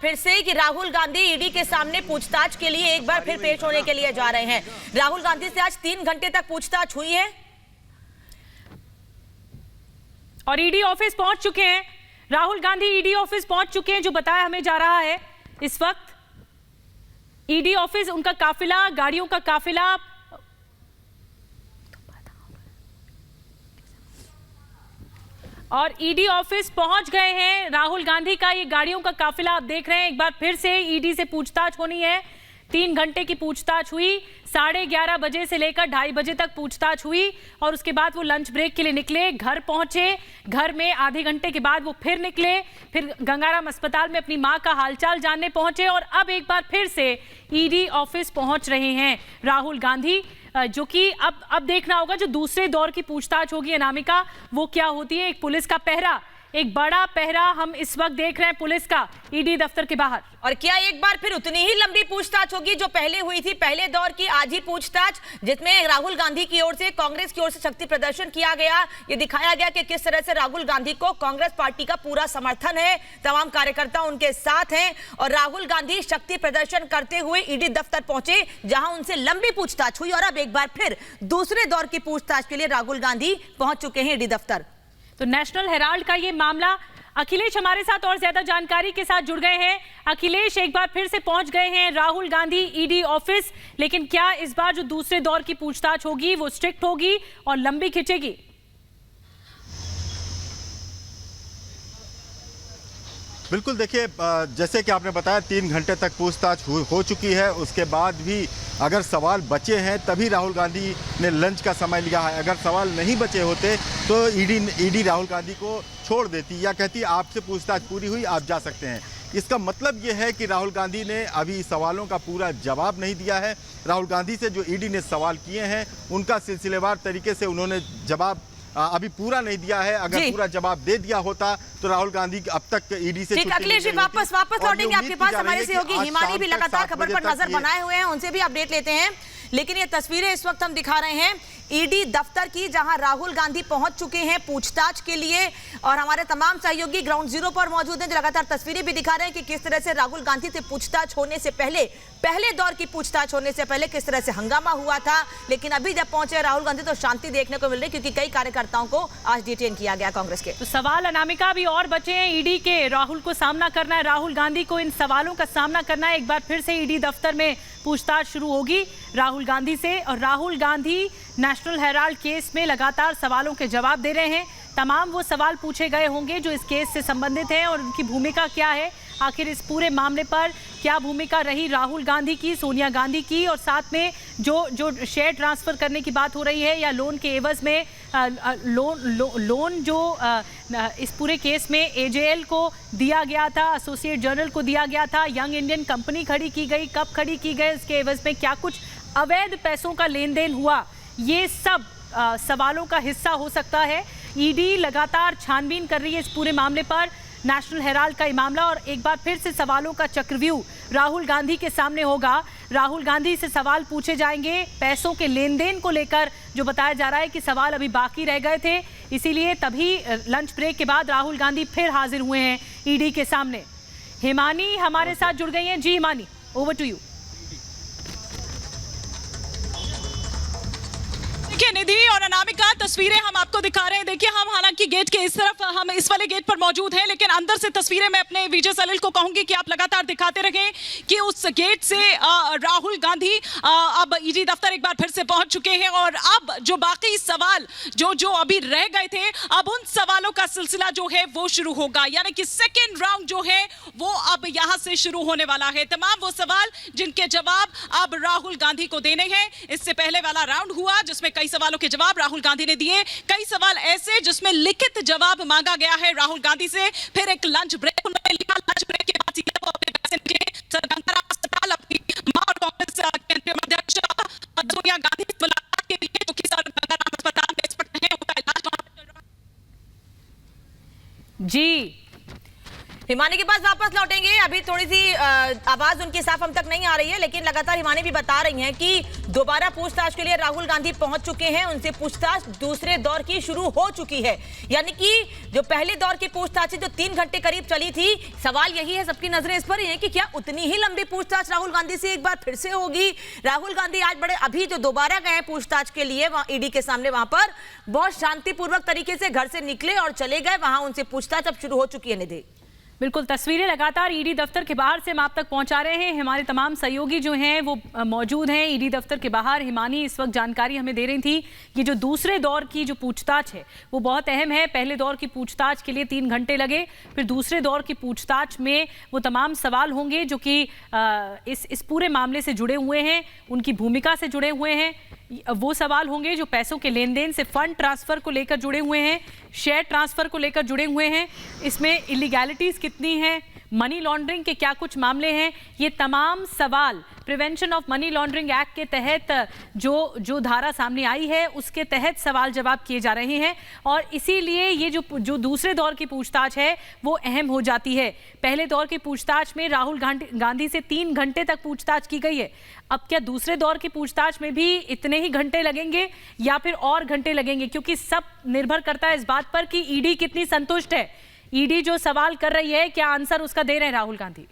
फिर से कि राहुल गांधी ईडी के सामने पूछताछ के लिए एक बार फिर पेश होने के लिए जा रहे हैं। राहुल गांधी से आज 3 घंटे तक पूछताछ हुई है और ईडी ऑफिस पहुंच चुके हैं। राहुल गांधी ईडी ऑफिस पहुंच चुके हैं, जो बताया हमें जा रहा है। इस वक्त ईडी ऑफिस, उनका काफिला, गाड़ियों का काफिला और ईडी ऑफिस पहुंच गए हैं। राहुल गांधी का ये गाड़ियों का काफिला आप देख रहे हैं। एक बार फिर से ईडी से पूछताछ होनी है। 3 घंटे की पूछताछ हुई, 11:30 बजे से लेकर 2:30 बजे तक पूछताछ हुई और उसके बाद वो लंच ब्रेक के लिए निकले, घर पहुंचे। घर में आधे घंटे के बाद वो फिर निकले, फिर गंगाराम अस्पताल में अपनी मां का हालचाल जानने पहुंचे और अब एक बार फिर से ईडी ऑफिस पहुंच रहे हैं राहुल गांधी, जो कि अब देखना होगा जो दूसरे दौर की पूछताछ होगी अनामिका, वो क्या होती है। एक पुलिस का पहरा, एक बड़ा पहरा हम इस वक्त देख रहे हैं पुलिस का ईडी दफ्तर के बाहर। और क्या एक बार फिर उतनी ही लंबी पूछताछ होगी जो पहले हुई थी, पहले दौर की आज ही पूछताछ, जिसमें राहुल गांधी की ओर से, कांग्रेस की ओर से शक्ति प्रदर्शन किया गया। ये दिखाया गया कि किस तरह से राहुल गांधी को कांग्रेस पार्टी का पूरा समर्थन है, तमाम कार्यकर्ता उनके साथ हैं और राहुल गांधी शक्ति प्रदर्शन करते हुए ईडी दफ्तर पहुंचे, जहां उनसे लंबी पूछताछ हुई और अब एक बार फिर दूसरे दौर की पूछताछ के लिए राहुल गांधी पहुंच चुके हैं ईडी दफ्तर। तो नेशनल हेराल्ड का ये मामला, अखिलेश हमारे साथ और ज्यादा जानकारी के साथ जुड़ गए हैं। अखिलेश, एक बार फिर से पहुंच गए हैं राहुल गांधी ईडी ऑफिस, लेकिन क्या इस बार जो दूसरे दौर की पूछताछ होगी वो स्ट्रिक्ट होगी और लंबी खिंचेगी? बिल्कुल, देखिए जैसे कि आपने बताया 3 घंटे तक पूछताछ हो चुकी है। उसके बाद भी अगर सवाल बचे हैं तभी राहुल गांधी ने लंच का समय लिया है। अगर सवाल नहीं बचे होते तो ईडी राहुल गांधी को छोड़ देती या कहती आपसे पूछताछ पूरी हुई, आप जा सकते हैं। इसका मतलब ये है कि राहुल गांधी ने अभी सवालों का पूरा जवाब नहीं दिया है। राहुल गांधी से जो ईडी ने सवाल किए हैं उनका सिलसिलेवार तरीके से उन्होंने जवाब अभी पूरा नहीं दिया है। अगर पूरा जवाब दे दिया होता तो राहुल गांधी अब तक ईडी से अखिलेश जी वापस लौटेंगे आपके पास, हमारे सहयोगी हिमानी भी लगातार खबर पर नजर बनाए हुए हैं, उनसे भी अपडेट लेते हैं। लेकिन ये तस्वीरें इस वक्त हम दिखा रहे हैं ईडी दफ्तर की, जहां राहुल गांधी पहुंच चुके हैं पूछताछ के लिए और हमारे तमाम सहयोगी ग्राउंड जीरो पर मौजूद हैं, जो लगातार तस्वीरें भी दिखा रहे हैं कि किस तरह से राहुल गांधी से पूछताछ होने से पहले, पहले दौर की पूछताछ होने से पहले किस तरह से हंगामा हुआ था। लेकिन अभी जब पहुंचे राहुल गांधी तो शांति देखने को मिल रही, क्योंकि कई कार्यकर्ताओं को आज डिटेन किया गया कांग्रेस के। तो सवाल अनामिका भी और बचे हैं ईडी के, राहुल को सामना करना है, राहुल गांधी को इन सवालों का सामना करना है। एक बार फिर से ईडी दफ्तर में पूछताछ शुरू होगी राहुल गांधी से और Rahul Gandhi national Herald case में लगातार सवालों के जवाब दे रहे हैं। तमाम वो सवाल पूछे गए होंगे जो इस केस से संबंधित हैं और उनकी भूमिका क्या है, आखिर इस पूरे मामले पर क्या भूमिका रही राहुल गांधी की, सोनिया गांधी की, और साथ में जो शेयर ट्रांसफर करने की बात हो रही है या लोन के एवज में लोन जो इस पूरे केस में एजेएल को दिया गया था, एसोसिएट जर्नल को दिया गया था, यंग इंडियन कंपनी खड़ी की गई, कब खड़ी की गई, इसके एवज में क्या कुछ अवैध पैसों का लेन देन हुआ, ये सब सवालों का हिस्सा हो सकता है। ईडी लगातार छानबीन कर रही है इस पूरे मामले पर, नेशनल हेराल्ड का ये मामला, और एक बार फिर से सवालों का चक्रव्यूह राहुल गांधी के सामने होगा। राहुल गांधी से सवाल पूछे जाएंगे पैसों के लेन देन को लेकर, जो बताया जा रहा है कि सवाल अभी बाकी रह गए थे, इसीलिए तभी लंच ब्रेक के बाद राहुल गांधी फिर हाजिर हुए हैं ईडी के सामने। हिमानी हमारे साथ जुड़ गई हैं। जी हिमानी, ओवर टू यू। निधि और अनामिका, तस्वीरें हम आपको दिखा रहे हैं। देखिए, हम हालांकि गेट के इस तरफ, हम इस वाले गेट पर मौजूद हैं, लेकिन अंदर से तस्वीरें मैं अपने विजय सलील को कहूंगी कि आप लगातार दिखाते रहें कि उस गेट से राहुल गांधी अब ईडी दफ्तर एक बार फिर से पहुंच चुके हैं और अब जो बाकी सवाल जो अभी रह गए थे, अब उन सवालों का सिलसिला जो है वो शुरू होगा, यानी कि सेकेंड राउंड जो है वो अब यहां से शुरू होने वाला है। तमाम वो सवाल जिनके जवाब अब राहुल गांधी को देने हैं। इससे पहले वाला राउंड हुआ जिसमें कई सवालों के जवाब राहुल गांधी ने दिए, कई सवाल ऐसे जिसमें लिखित जवाब मांगा गया है राहुल गांधी से। फिर एक लंच ब्रेक उन्होंने लिया, लंच ब्रेक के बाद सीधे वो अपने घर से निकले, गंगाराम अस्पताल अपनी मां और कांग्रेस केंद्रीय अध्यक्ष सोनिया गांधी से मुलाकात के लिए, जो कि गंगाराम अस्पताल में इस वक्त है, उनका इलाज वहां चल रहा है। जी हिमानी के पास वापस लौटेंगे। अभी थोड़ी सी आवाज उनकी साफ हम तक नहीं आ रही है, लेकिन लगातार हिमानी भी बता रही हैं कि दोबारा पूछताछ के लिए राहुल गांधी पहुंच चुके हैं। उनसे पूछताछ दूसरे दौर की शुरू हो चुकी है, यानी कि जो पहले दौर की पूछताछ जो 3 घंटे करीब चली थी, सवाल यही है, सबकी नजरें इस पर ही है कि क्या उतनी ही लंबी पूछताछ राहुल गांधी से एक बार फिर से होगी। राहुल गांधी आज बड़े अभी जो दोबारा गए पूछताछ के लिए ईडी के सामने, वहां पर बहुत शांतिपूर्वक तरीके से घर से निकले और चले गए। वहां उनसे पूछताछ अब शुरू हो चुकी है। निधि, बिल्कुल, तस्वीरें लगातार ईडी दफ्तर के बाहर से हम आप तक पहुंचा रहे हैं। हमारे तमाम सहयोगी जो हैं वो मौजूद हैं ईडी दफ्तर के बाहर। हिमानी इस वक्त जानकारी हमें दे रही थी, ये जो दूसरे दौर की जो पूछताछ है वो बहुत अहम है। पहले दौर की पूछताछ के लिए 3 घंटे लगे, फिर दूसरे दौर की पूछताछ में वो तमाम सवाल होंगे जो कि इस पूरे मामले से जुड़े हुए हैं, उनकी भूमिका से जुड़े हुए हैं। वो सवाल होंगे जो पैसों के लेन देन से फंड ट्रांसफर को लेकर जुड़े हुए हैं, शेयर ट्रांसफर को लेकर जुड़े हुए हैं, इसमें इलीगैलिटीज कितनी हैं, मनी लॉन्ड्रिंग के क्या कुछ मामले हैं। ये तमाम सवाल prevention of money laundering act के तहत जो धारा सामने आई है उसके तहत सवाल जवाब किए जा रहे हैं, और इसीलिए ये जो दूसरे दौर की पूछताछ है वो अहम हो जाती है। पहले दौर की पूछताछ में राहुल गांधी से 3 घंटे तक पूछताछ की गई है। अब क्या दूसरे दौर की पूछताछ में भी इतने ही घंटे लगेंगे या फिर और घंटे लगेंगे, क्योंकि सब निर्भर करता है इस बात पर कि ईडी कितनी संतुष्ट है। ईडी जो सवाल कर रही है क्या आंसर उसका दे रहे हैं राहुल गांधी।